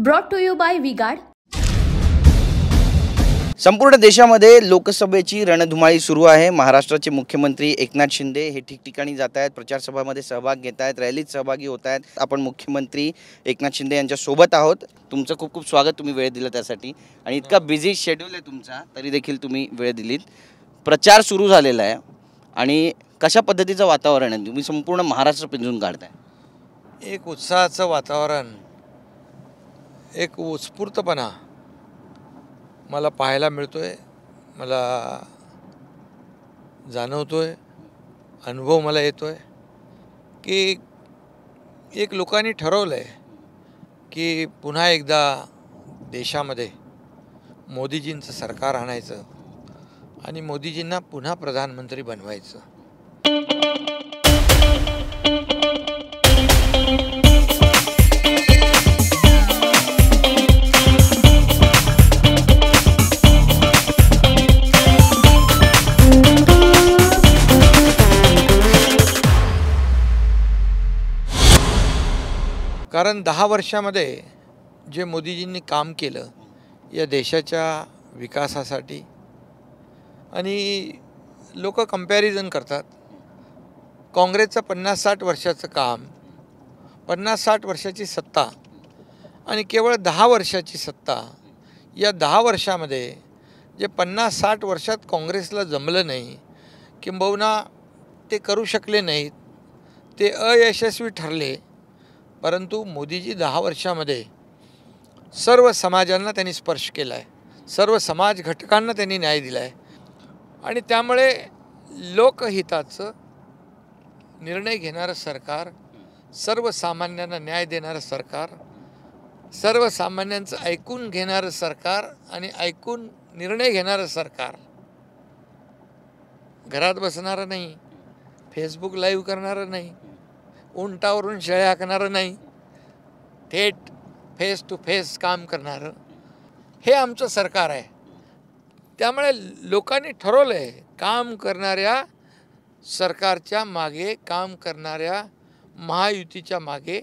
brought to you by V-Guard. संपूर्ण देशामध्ये लोकसभेची रणधुमाळी सुरू आहे। महाराष्ट्राचे मुख्यमंत्री एकनाथ शिंदे हे ठिकठिकाणी जात आहेत, प्रचार सभामध्ये सहभाग घेत आहेत, रॅलीत सहभागी होत आहेत। आपण मुख्यमंत्री एकनाथ शिंदे यांच्या सोबत आहोत। तुमचं खूप खूप स्वागत, तुम्ही वेळ दिला त्यासाठी। आणि इतका बिझी शेड्यूल आहे तुमचा, तरी देखील तुम्ही वेळ दिलीत। प्रचार सुरू झालेला आहे आणि कशा पद्धतीचं वातावरण आहे, तुम्ही संपूर्ण महाराष्ट्र पिंजून काढताय? एक उत्साहाचं वातावरण, एक उत्स्फूर्तपणा मला पाहायला मिळतोय, मला जाणवतोय, अनुभव मला येतोय की एक लोकांनी ठरवलं आहे की पुन्हा एकदा देशामध्ये मोदीजींचं सरकार आणायचं आणि मोदीजींना पुन्हा प्रधानमंत्री बनवायचं। कारण 10 वर्षामध्ये जे मोदीजींनी काम केलं या देशाच्या विकासासाठी, आणि लोक कंपॅरिझन करतात काँग्रेसचं 50-60 वर्षाचं काम, 50-60 वर्षाची सत्ता आणि केवळ 10 वर्षाची सत्ता। या 10 वर्षामध्ये जे 50-60 वर्षात काँग्रेसला जमलं नाही, किंबहुना ते करू शकले नाहीत, ते अयशस्वी ठरले, परंतु मोदीजी 10 वर्षामध्ये सर्व समाजांना त्यांनी स्पर्श केला आहे, सर्व समाज घटकांना त्यांनी न्याय दिला आहे। आणि त्यामुळे लोकहिताचं निर्णय घेणारं सरकार, सर्वसामान्यांना न्याय देणारं सरकार, सर्वसामान्यांचं ऐकून घेणारं सरकार आणि ऐकून निर्णय घेणारं सरकार, घरात बसणारं नाही, फेसबुक लाईव्ह करणारं नाही, उंटावरून शेळ्या हाकणारं नाही, थेट फेस टू फेस काम करणारं, हे आमचं सरकार आहे। त्यामुळे लोकांनी ठरवलं आहे काम करणाऱ्या सरकारच्या मागे, काम करणाऱ्या महायुतीच्या मागे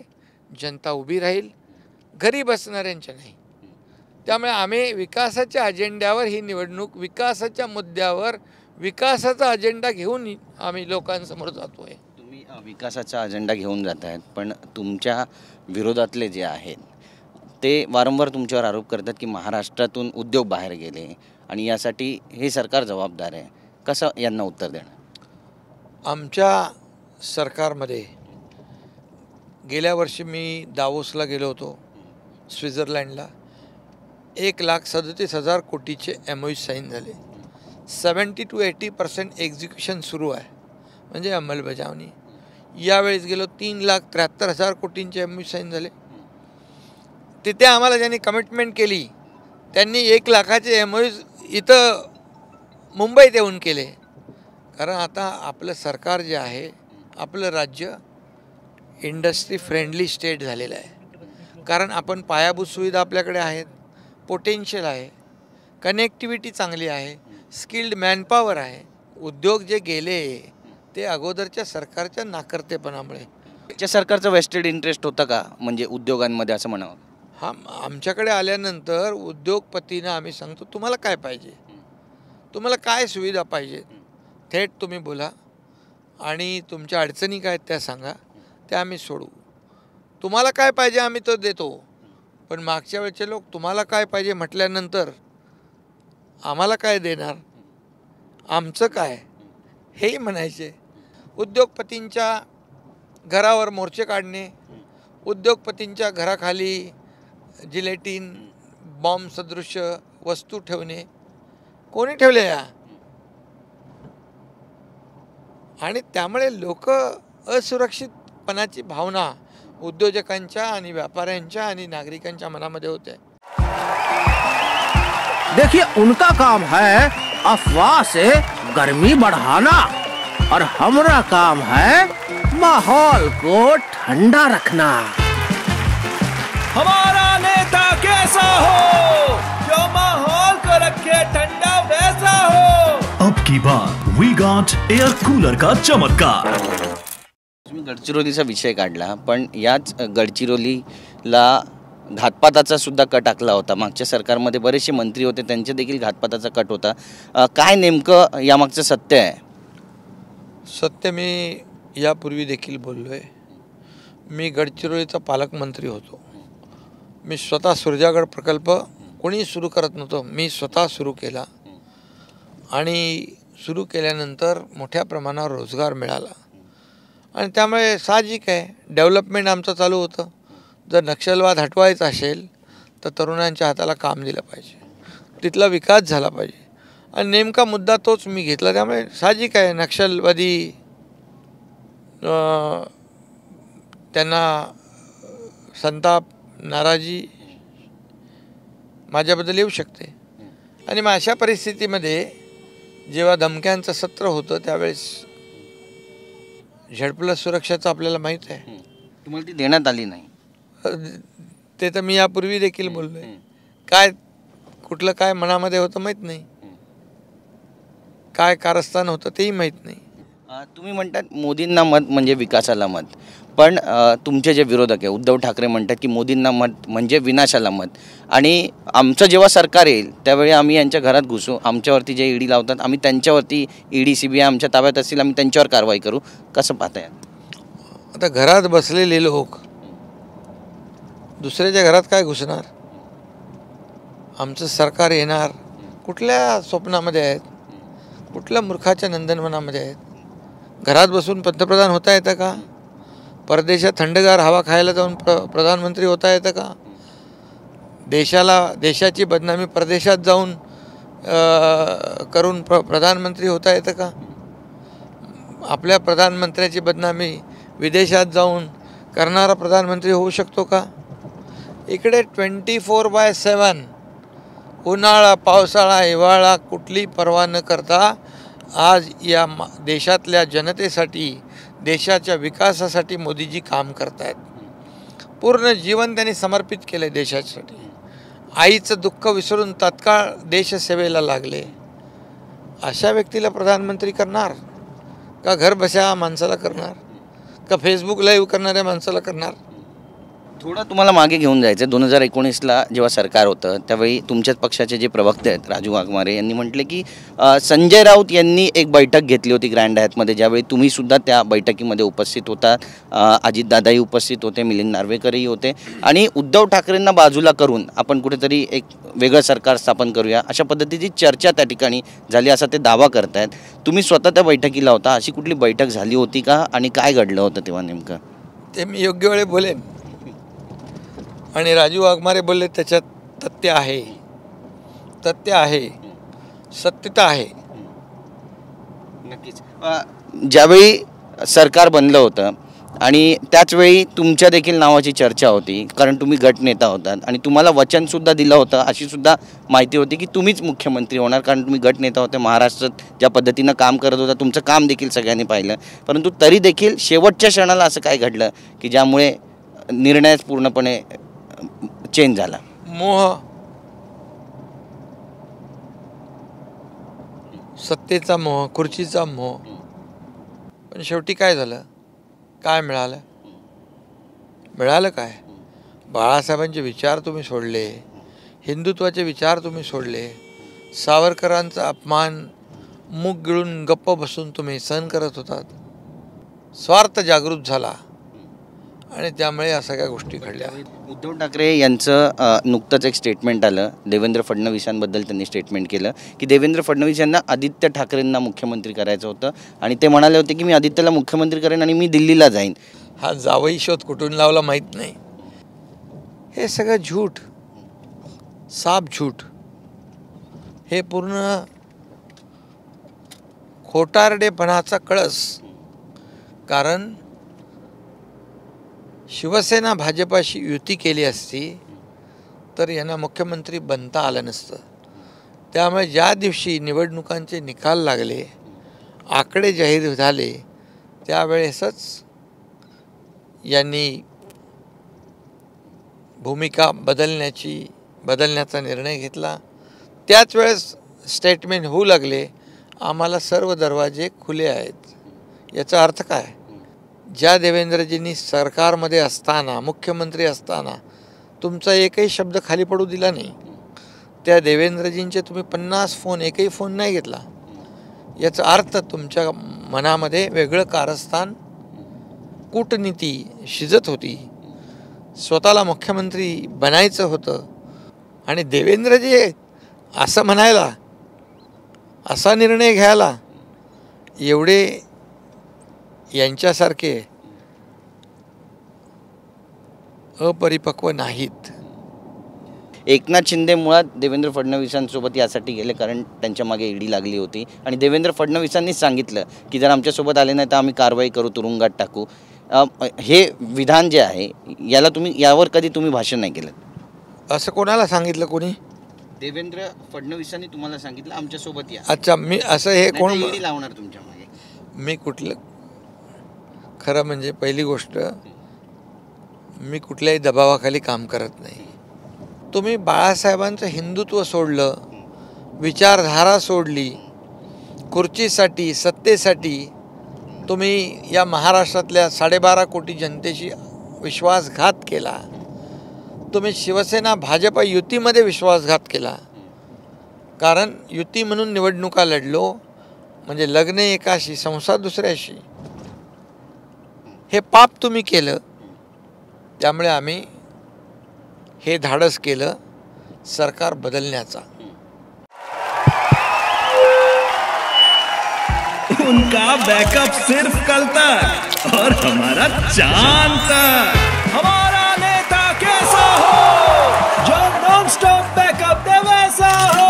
जनता उभी राहील, घरी बसणाऱ्यांच्या नाही। त्यामुळे आम्ही विकासाच्या अजेंड्यावर ही निवडणूक, विकासाच्या मुद्द्यावर विकासाचा अजेंडा घेऊन आम्ही लोकांसमोर जातो आहे। विकासाचा अजेंडा घेऊन जात आहेत, पण तुमच्या विरोधातले जे आहेत ते वारंवार तुमच्यावर आरोप करतात की महाराष्ट्रातून उद्योग बाहेर गेले आणि यासाठी हे सरकार जबाबदार आहे। कसं यांना उत्तर देणार? आमच्या सरकारमध्ये गेल्या वर्षी मी दावोसला गेलो होतो, स्वित्झर्लंडला। 1,37,000 कोटीचे MOU साईन झाले, 70 to 80% एक्झिक्युशन सुरू आहे, म्हणजे अंमलबजावणी। यावेळेस गेलो 3,73,000 कोटींचे MOU साईन झाले। तिथे आम्हाला ज्यांनी कमिटमेंट केली त्यांनी 1 लाखाचे MOU इथं मुंबईत येऊन केले। कारण आता आपलं सरकार जे आहे, आपलं राज्य इंडस्ट्री फ्रेंडली स्टेट झालेलं आहे। कारण आपण पायाभूत सुविधा आपल्याकडे आहेत, पोटेन्शियल आहे, कनेक्टिव्हिटी चांगली आहे, स्किल्ड मॅनपॉवर आहे। उद्योग जे गेले ते अगोदरच्या सरकारच्या नाकर्तेपणामुळे। त्या सरकारचं वेस्टेड इंटरेस्ट होतं का, म्हणजे उद्योगांमध्ये असं म्हणावं? हा, आमच्याकडे आल्यानंतर उद्योगपतींना आम्ही सांगतो तुम्हाला काय पाहिजे, तुम्हाला काय सुविधा पाहिजे, थेट तुम्ही बोला आणि तुमच्या अडचणी काय त्या सांगा, त्या आम्ही सोडू। तुम्हाला काय पाहिजे आम्ही तो देतो, पण मागच्या वेळचे लोक तुम्हाला काय पाहिजे म्हटल्यानंतर आम्हाला काय देणार, आमचं काय, हेही म्हणायचे। उद्योगपतींच्या घरावर मोर्चे काढणे, उद्योगपतींच्या घराखाली जिलेटिन बॉम्ब सदृश वस्तू ठेवणे, कोणी ठेवले या? आणि त्यामुळे लोक असुरक्षितपणाची भावना उद्योजकांच्या आणि व्यापाऱ्यांच्या आणि नागरिकांच्या मनामध्ये होते। देखिए, उनका काम है अफवाह से गर्मी बढ़ाना और हमारा काम है माहौल को ठंडा रखना। हमारा नेता कैसा हो, जो माहौल को रखे ठंडा वैसा हो। अब की बार V-Guard एयर कूलर का चमत्कार। तुम्ही गडचिरोलीचा विषय काढला, पण याच गडचिरोलीला घातपाताचा सुद्धा कट आखला होता. मागच्या सरकारमध्ये बरेचसे मंत्री होते, त्यांचे देखील घातपाताचा कट होता. काय नेमकं यामागचं सत्य आहे? सत्य मी यापूर्वी देखील बोललो आहे. मी गडचिरोलीचा पालकमंत्री होतो. मी स्वतः सुरजागड प्रकल्प कोणी सुरू करत नव्हतं, मी स्वतः सुरू केला आणि सुरू केल्यानंतर मोठ्या प्रमाणावर रोजगार मिळाला आणि त्यामुळे साहजिक आहे डेव्हलपमेंट आमचं चालू होतं. जर नक्षलवाद हटवायचा असेल तर तरुणांच्या हाताला काम दिलं पाहिजे, तिथला विकास झाला पाहिजे आणि नेमका मुद्दा तोच मी घेतला. त्यामुळे साहजिक आहे नक्षलवादी त्यांना संताप नाराजी माझ्याबद्दल येऊ शकते आणि मग अशा परिस्थितीमध्ये जेव्हा धमक्यांचं सत्र होतं त्यावेळेस झेड+ सुरक्षाचं आपल्याला माहीत आहे. तुम्हाला ती देण्यात आली नाही? ते तर मी यापूर्वी देखील बोललो आहे. काय कुठलं काय मनामध्ये होतं माहीत नाही, काय कारस्थान होतं तेही माहीत नाही. तुम्ही म्हणतात मोदींना मत म्हणजे विकासाला मत, पण तुमचे जे विरोधक आहे उद्धव ठाकरे म्हणतात की मोदींना मत म्हणजे विनाशाला मत, आणि आमचं जेव्हा सरकार येईल त्यावेळी आम्ही यांच्या घरात घुसू, आमच्यावरती जे ईडी लावतात आम्ही त्यांच्यावरती, ईडी CBI आमच्या ताब्यात असतील आम्ही त्यांच्यावर कारवाई करू. कसं पाहताय? आता घरात बसलेले लोक दुसऱ्याच्या घरात काय घुसणार? आमचं सरकार येणार कुठल्या स्वप्नामध्ये आहेत, कुठल्या मूर्खाच्या नंदनवनामध्ये आहेत? घरात बसून पंतप्रधान होता येतं का? परदेशात थंडगार हवा खायला जाऊन प्रधानमंत्री होता येतं का? देशाची बदनामी परदेशात जाऊन करून प्रधानमंत्री होता येतं का? आपल्या प्रधानमंत्र्याची बदनामी विदेशात जाऊन करणारा प्रधानमंत्री होऊ शकतो का? इकडे 24/7 उन्हाळा पावसाळा हिवाळा कुठली पर्वा न करता आज या देशातल्या जनतेसाठी, देशाच्या विकासासाठी मोदीजी काम करत आहेत. पूर्ण जीवन त्यांनी समर्पित केलं देशासाठी. आईचं दुःख विसरून तात्काळ देशसेवेला लागले. अशा व्यक्तीला प्रधानमंत्री करणार का घर बसल्या माणसाला करणार का फेसबुक लाईव्ह करणाऱ्या माणसाला करणार? थोडं तुम्हाला मागे घेऊन जायचं. 2019ला जेव्हा सरकार होतं त्यावेळी तुमच्याच पक्षाचे जे प्रवक्ते आहेत राजू वाघमारे यांनी म्हटले की संजय राऊत यांनी एक बैठक घेतली होती ग्रँड हयातमध्ये, ज्यावेळी तुम्ही सुद्धा त्या बैठकीमध्ये उपस्थित होता. अजितदादाही उपस्थित होते, मिलिंद नार्वेकरही होते, आणि उद्धव ठाकरेंना बाजूला करून आपण कुठेतरी एक वेगळं सरकार स्थापन करूया अशा पद्धतीची चर्चा त्या ठिकाणी झाली असा ते दावा करतायत. तुम्ही स्वतः त्या बैठकीला होता, अशी कुठली बैठक झाली होती का आणि काय घडलं होतं तेव्हा नेमकं? ते मी योग्य वेळी बोलेन आणि राजू वाघमारे बोलले त्याच्यात तथ्य आहे, सत्यता आहे. नक्कीच. ज्यावेळी सरकार बनलं होतं आणि त्याचवेळी तुमच्या देखील नावाची चर्चा होती, कारण तुम्ही गटनेता होतात आणि तुम्हाला वचनसुद्धा दिलं होतं, अशी सुद्धा माहिती होती की तुम्हीच मुख्यमंत्री होणार, कारण तुम्ही गटनेता होते. महाराष्ट्रात ज्या पद्धतीनं काम करत होता तुमचं काम देखील सगळ्यांनी पाहिलं, परंतु तरी देखील शेवटच्या क्षणाला असं काय घडलं की ज्यामुळे निर्णयच पूर्णपणे चेंज झाला? मोह, सत्तेचा मोह, खुर्चीचा मोह. पण शेवटी काय झालं? काय मिळालं? काय? बाळासाहेबांचे विचार तुम्ही सोडले, हिंदुत्वाचे विचार तुम्ही सोडले, सावरकरांचा अपमान मूग गिळून गप्प बसून तुम्ही सहन करत होतात. स्वार्थ जागृत झाला आणि त्यामुळे या सगळ्या गोष्टी घडल्या. उद्धव ठाकरे यांचं नुकतंच एक स्टेटमेंट आलं. देवेंद्र फडणवीसांबद्दल त्यांनी स्टेटमेंट केलं की देवेंद्र फडणवीस यांना आदित्य ठाकरेंना मुख्यमंत्री करायचं होतं आणि ते म्हणाले होते की मी आदित्यला मुख्यमंत्री करेन आणि मी दिल्लीला जाईन. हा जावई शोध कुठून लावला माहीत नाही. हे सगळं झूट, साफ झूट. हे पूर्ण खोटारडेपणाचा कळस. कारण शिवसेना भाजपाशी युती केली असती तर यांना मुख्यमंत्री बनता आलं नसतं. त्यामुळे ज्या दिवशी निवडणुकांचे निकाल लागले, आकडे जाहीर झाले, त्यावेळेसच यांनी भूमिका बदलण्याचा निर्णय घेतला. त्याच वेळेस स्टेटमेंट होऊ लागले, आम्हाला सर्व दरवाजे खुले आहेत. याचा अर्थ काय? ज्या देवेंद्रजींनी सरकारमध्ये असताना, मुख्यमंत्री असताना तुमचा एकही शब्द खाली पडू दिला नाही. त्या देवेंद्रजींचे तुम्ही 50 फोन, एकही फोन नाही घेतला. याचा अर्थ तुमच्या मनामध्ये वेगळं कारस्थान, कूटनीती शिजत होती. स्वतःला मुख्यमंत्री बनायचं होतं आणि देवेंद्रजी असं म्हणायला, असा निर्णय घ्यायला एवढे यांच्यासारखे अपरिपक्व नाहीत. एकनाथ शिंदे मुळात देवेंद्र फडणवीसांसोबत यासाठी गेले कारण त्यांच्या मागे ईडी लागली होती आणि देवेंद्र फडणवीसांनीच सांगितलं की जर आमच्यासोबत आले नाही तर आम्ही कारवाई करू, तुरुंगात टाकू. हे विधान जे आहे यावर कधी तुम्ही भाषण नाही केलं? असं कोणाला सांगितलं? कोणी? देवेंद्र फडणवीसांनी तुम्हाला सांगितलं आमच्यासोबत या. अच्छा, मी असं हे कोण ईडी लावणार तुमच्या मागे? मी कुठलं, खरं म्हणजे पहिली गोष्ट, मी कुठल्याही दबावाखाली काम करत नाही. तुम्ही बाळासाहेबांचं हिंदुत्व सोडलं, विचारधारा सोडली, खुर्चीसाठी, सत्तेसाठी तुम्ही या महाराष्ट्रातल्या 12.5 कोटी जनतेशी विश्वासघात केला. तुम्ही शिवसेना भाजप युतीमध्ये विश्वासघात केला. कारण युती म्हणून निवडणुका लढलो म्हणजे लग्न एकाशी, संसार दुसऱ्याशी. हे पाप तुम्ही केलं. त्यामुळे आम्ही हे धाडस केलं सरकार बदलण्याचा. उनका बैकअप सिर्फ कल तक और हमारा चांद तक. हमारा नेता कैसा हो, जो नॉन स्टॉप बैकअप दे वैसा हो.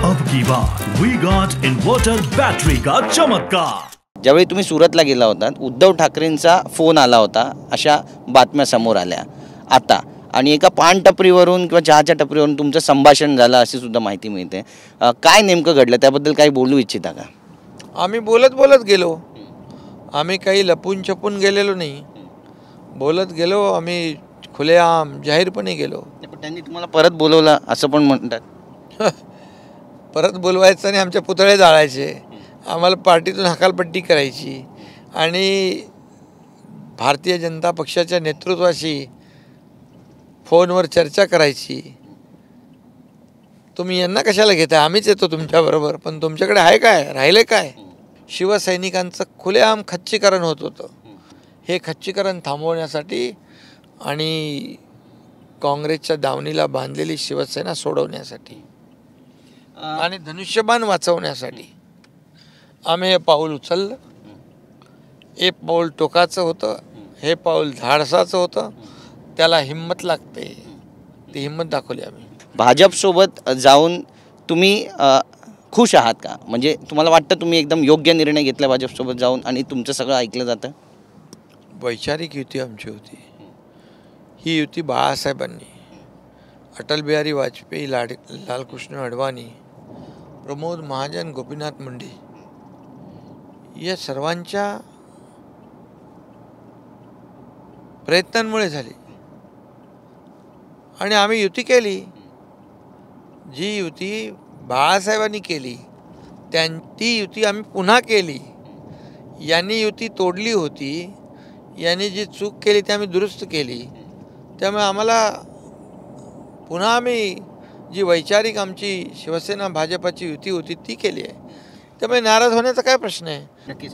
अब की बार वी गॉट इन्वर्टर बैटरी का चमत्कार. ज्यावेळी तुम्ही सुरतला गेला होता, उद्धव ठाकरेंचा फोन आला होता, अशा बातम्या समोर आल्या आता. आणि एका पान टपरीवरून किंवा चहाच्या टपरीवरून तुमचं संभाषण झालं अशी सुद्धा माहिती मिळते. काय नेमकं घडलं त्याबद्दल काही बोलू इच्छिता का? आम्ही बोलत गेलो. आम्ही काही लपून छपून गेलेलो नाही. बोलत गेलो. आम्ही खुलेआम जाहीरपणे गेलो. पण त्यांनी तुम्हाला परत बोलवलं असं पण म्हणतात. परत बोलवायचं आणि आमचे पुतळे जाळायचे, आम्हाला पार्टीतून हकालपट्टी करायची आणि भारतीय जनता पक्षाच्या नेतृत्वाशी फोनवर चर्चा करायची. तुम्ही यांना कशाला घेताय? आम्हीच येतो तुमच्याबरोबर. पण तुमच्याकडे आहे काय? राहिले काय? शिवसैनिकांचं खुलेआम खच्चीकरण होत होतं. हे खच्चीकरण थांबवण्यासाठी आणि काँग्रेसच्या दावणीला बांधलेली शिवसेना सोडवण्यासाठी आणि धनुष्यबाण वाचवण्यासाठी आम्ही हे पाऊल उचललं. हे पाऊल टोकाचं होतं, हे पाऊल धाडसाचं होतं. त्याला हिंमत लागते, ती हिंमत दाखवली आम्ही. भाजपसोबत जाऊन तुम्ही खुश आहात का? म्हणजे तुम्हाला वाटतं तुम्ही एकदम योग्य निर्णय घेतला भाजपसोबत जाऊन आणि तुमचं सगळं ऐकलं जातं? वैचारिक युती आमची होती. ही युती बाळासाहेबांनी, अटल बिहारी वाजपेयी, लालकृष्ण अडवाणी, प्रमोद महाजन, गोपीनाथ मुंडे या सर्वांच्या प्रयत्नांमुळे झाली आणि आम्ही युती केली. जी युती बाळासाहेबांनी केली ती युती आम्ही पुन्हा केली. यांनी युती तोडली होती, यांनी जी चूक केली ती आम्ही दुरुस्त केली. त्यामुळे आम्हाला पुन्हा आम्ही जी वैचारिक आमची शिवसेना भाजपाची युती होती ती केली आहे. त्यामुळे नाराज होण्याचा काय प्रश्न आहे? नक्कीच.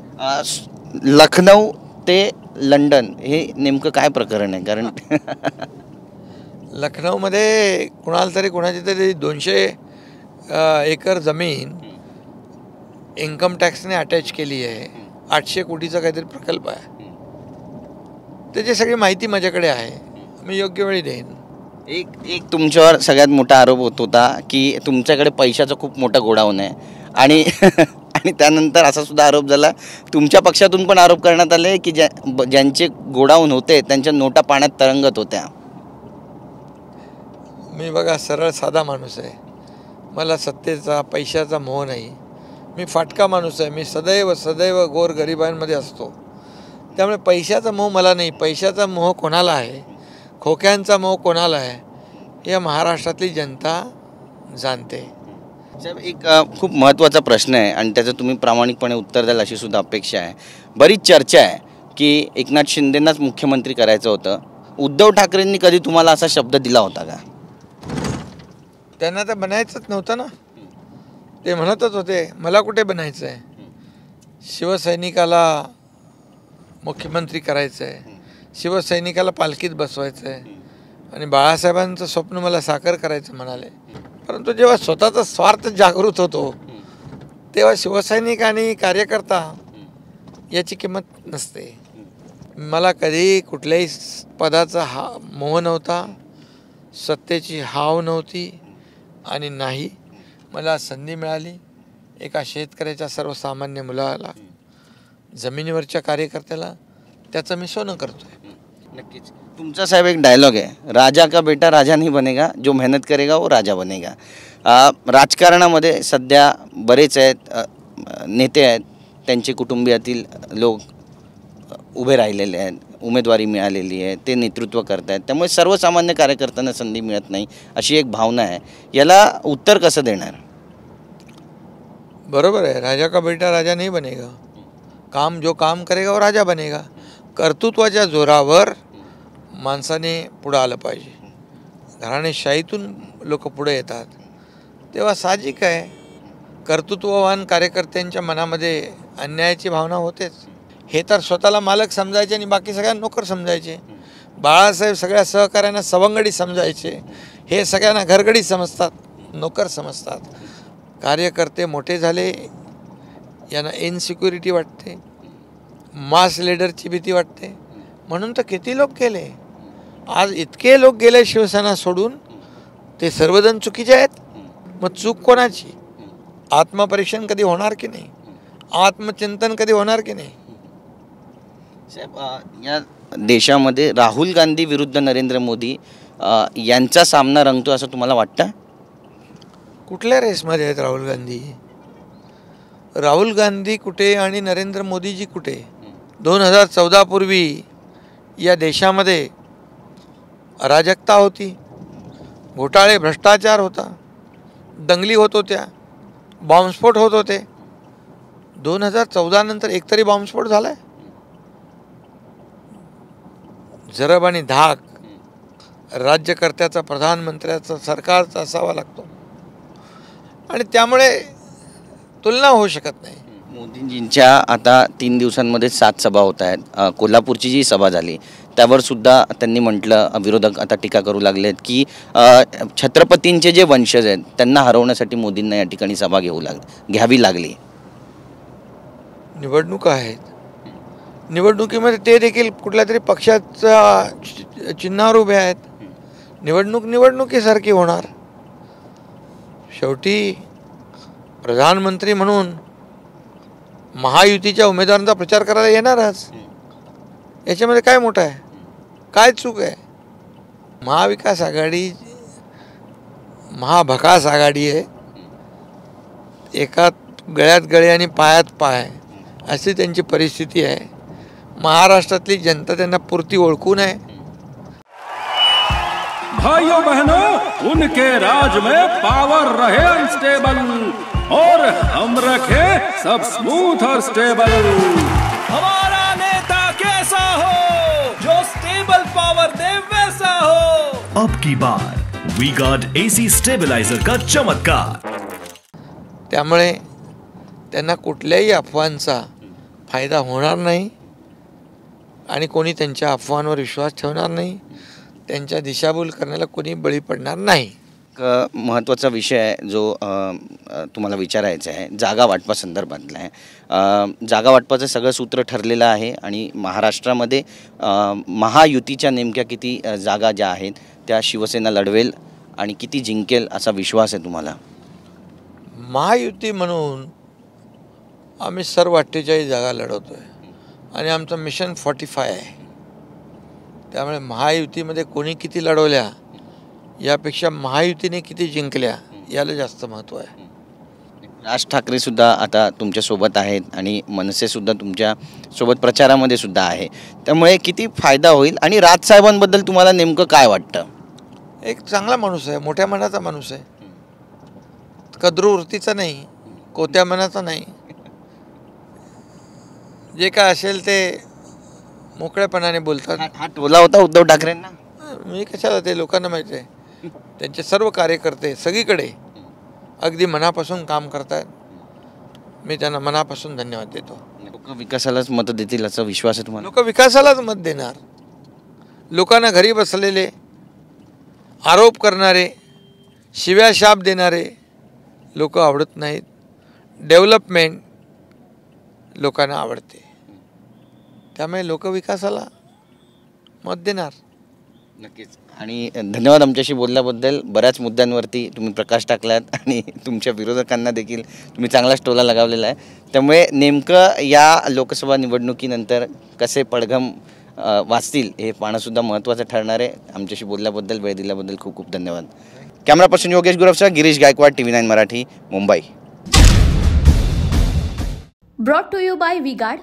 लखनौ ते लंडन हे नेमकं काय प्रकरण आहे? कारण लखनौमध्ये कोणाची तरी 200 एकर जमीन इन्कम टॅक्सने अटॅच केली आहे. 800 कोटीचा काहीतरी प्रकल्प आहे. त्याची सगळी माहिती माझ्याकडे आहे, मी योग्य वेळी देईन. एक तुमच्यावर सगळ्यात मोठा आरोप होत होता की तुमच्याकडे पैशाचा खूप मोठा गोडाऊन आहे आणि आणि त्यानंतर असा सुद्धा आरोप झाला, तुमच्या पक्षातून पण आरोप करण्यात आले की ज्यांचे गोडाऊन होते त्यांच्या नोटा पाण्यात तरंगत होत्या. मी बघा सरळ साधा माणूस आहे. मला सत्तेचा पैशाचा मोह नाही. मी फाटका माणूस आहे. मी सदैव गोरगरिबांमध्ये असतो. त्यामुळे पैशाचा मोह मला नाही. पैशाचा मोह कोणाला आहे, खोक्यांचा मोह कोणाला आहे, हे महाराष्ट्रातली जनता जाणते. साहेब, एक खूप महत्त्वाचा प्रश्न आहे आणि त्याचं तुम्ही प्रामाणिकपणे उत्तर द्याल अशी सुद्धा अपेक्षा आहे. बरीच चर्चा आहे की एकनाथ शिंदेंनाच मुख्यमंत्री करायचं होतं, उद्धव ठाकरेंनी कधी तुम्हाला असा शब्द दिला होता का? त्यांना तर बनायचंच नव्हतं ना. ते म्हणतच होते मला कुठे बनायचं आहे, शिवसैनिकाला मुख्यमंत्री करायचं आहे, शिवसैनिकाला पालखीत बसवायचं आहे आणि बाळासाहेबांचं स्वप्न मला साकार करायचं म्हणाले. परंतु जेव्हा स्वतःचा स्वार्थ जागृत होतो तेव्हा शिवसैनिक आणि कार्यकर्ता याची किंमत नसते. मला कधी कुठल्याही पदाचा मोह नव्हता, सत्तेची हाव नव्हती आणि नाही. मला संधी मिळाली एका शेतकऱ्याच्या सर्वसामान्य मुलाला, जमिनीवरच्या कार्यकर्त्याला, त्याचं मी सोनं करतोय. नक्कीच. तुमचा साहेब एक डायलॉग आहे, राजा का बेटा राजा नहीं बनेगा, जो मेहनत करेगा वो राजा बनेगा. राजकारणामध्ये सध्या बरेच आहेत नेते आहेत, त्यांचे कुटुंबियातील लोक उभे राहिलेले आहेत, उमेदवारी मिळालेली आहे, ते नेतृत्व करत आहेत. त्यामुळे सर्वसामान्य कार्यकर्त्यांना संधी मिळत नाही अशी एक भावना आहे. याला उत्तर कसं देणार? बरोबर आहे, राजा का बेटा राजा नहीं बनेगा. जो काम करेगा वो राजा बनेगा. कर्तृत्वाच्या जोरावर माणसाने पुढं आलं पाहिजे. घराणेशाहीतून लोक पुढे येतात तेव्हा साहजिक आहे कर्तृत्ववान कार्यकर्त्यांच्या मनामध्ये अन्यायाची भावना होतेच. हे तर स्वतःला मालक समजायचे आणि बाकी सगळ्यांना नोकर समजायचे. बाळासाहेब सगळ्या सहकाऱ्यांना सवंगडी समजायचे, हे सगळ्यांना घरगडी समजतात, नोकर समजतात. कार्यकर्ते मोठे झाले, यांना इनसिक्युरिटी वाटते, मास लीडरची भीती वाटते, म्हणून तर किती लोक गेले. आज इतके लोक गेले शिवसेना सोडून, ते सर्वजण चुकीचे आहेत. मग चूक कोणाची? आत्मपरीक्षण कधी होणार की नाही? आत्मचिंतन कधी होणार की नाही? साहेब, या देशामध्ये राहुल गांधी विरुद्ध नरेंद्र मोदी यांचा सामना रंगतो असं तुम्हाला वाटतं? कुठल्या रेसमध्ये आहेत राहुल गांधी? राहुल गांधी कुठे आणि नरेंद्र मोदीजी कुठे? 2014 पूर्वी या देशामध्ये अराजकता होती, घोटाळे, भ्रष्टाचार होता, दंगली होत होत्या, बॉम्बस्फोट होत होते. 2014 नंतर एकतरी बॉम्बस्फोट झालाय? जरब आणि धाक राज्यकर्त्याचा, प्रधानमंत्र्याचा, सरकारचा असावा लागतो आणि त्यामुळे तुलना होऊ शकत नाही. मोदींजींच्या आता 3 दिवसांमध्ये 7 सभा होत आहेत. कोल्हापूरची जी सभा झाली त्यावर सुद्धा त्यांनी म्हटलं, विरोधक आता टीका करू लागलेत की छत्रपतींचे जे वंशज आहेत त्यांना हरवण्यासाठी मोदींना या ठिकाणी सभा घ्यावी लागली. निवडणुका आहेत, निवडणुकीमध्ये ते देखील कुठल्या तरी पक्षाच्या चिन्हावर उभे आहेत. निवडणुकीसारखी होणार. शेवटी प्रधानमंत्री म्हणून महायुतीच्या उमेदवारांचा प्रचार करायला येणारच. याच्यामध्ये काय मोठं आहे? काय चूक आहे? महाविकास आघाडी महाभकास आघाडी आहे. एका गळ्यात गळे आणि पायात पाय अशी त्यांची परिस्थिती आहे. महाराष्ट्रातली जनता त्यांना पुरती ओळखून आहे. भाइयों बहनों, उनके राज में पावर रहे अनस्टेबल और हम रखे सब स्मूथ और स्टेबल. हमारा नेता कैसा हो जो स्टेबल पावर दे वैसा हो. अब की बार वी गॉट एसी स्टेबलाइजर का चमत्कार. त्यामुळे त्यांना कुठल्याही अफवांचा फायदा होणार नाही आणि कोणी त्यांच्या अफवांवर विश्वास ठेवणार नाही. त्यांच्या दिशाभूल करण्याला कोणी बळी पडणार नाही. महत्त्वाचा विषय आहे जो तुम्हाला विचारायचा आहे, जागा वाटपासंदर्भातला आहे. जागा वाटपाचं सगळं सूत्र ठरलेलं आहे आणि महाराष्ट्रामध्ये महायुतीच्या नेमक्या किती जागा ज्या आहेत त्या शिवसेना लढवेल आणि किती जिंकेल असा विश्वास आहे तुम्हाला? महायुती म्हणून आम्ही सर्व 48 जागा लढवतो आहे आणि आमचं मिशन 45 आहे. त्यामुळे महायुतीमध्ये कोणी किती लढवल्या यापेक्षा महायुतीने किती जिंकल्या याला जास्त महत्त्व आहे. राज ठाकरेसुद्धा आता तुमच्यासोबत आहेत आणि मनसेसुद्धा तुमच्यासोबत प्रचारामध्ये सुद्धा आहे. त्यामुळे किती फायदा होईल आणि राजसाहेबांबद्दल तुम्हाला नेमकं काय वाटतं? एक चांगला माणूस आहे, मोठ्या मनाचा माणूस आहे, कद्रूवृत्तीचा नाही, कोत्या मनाचा नाही. जे काय असेल ते मोकळेपणाने बोलतात. हा टोला होता उद्धव ठाकरेंना? मी कशाला, ते लोकांना माहिती आहे. त्यांचे सर्व कार्यकर्ते सगळीकडे अगदी मनापासून काम करतात. मी त्यांना मनापासून धन्यवाद देतो. लोक विकासालाच मत देतील असा विश्वास आहे तुम्हाला? लोक विकासालाच मत देणार. लोकांना घरी बसलेले आरोप करणारे, शिव्या शाप देणारे लोक आवडत नाहीत. डेव्हलपमेंट लोकांना आवडते. त्यामुळे लोक विकासाला मत देणार. नक्कीच. आणि धन्यवाद आमच्याशी बोलल्याबद्दल. बऱ्याच मुद्द्यांवरती तुम्ही प्रकाश टाकलात आणि तुमच्या विरोधकांना देखील तुम्ही चांगलाच टोला लगावलेला आहे. त्यामुळे नेमकं या लोकसभा निवडणुकीनंतर कसे पडघम वाचतील हे पाहणंसुद्धा महत्त्वाचं ठरणार आहे. आमच्याशी बोलल्याबद्दल, वेळ दिल्याबद्दल खूप खूप धन्यवाद. कॅमेरा पर्सन योगेश गुरवसह Girish Gaikwad, TV9 Marathi, Mumbai. Brought to you by V-Guard,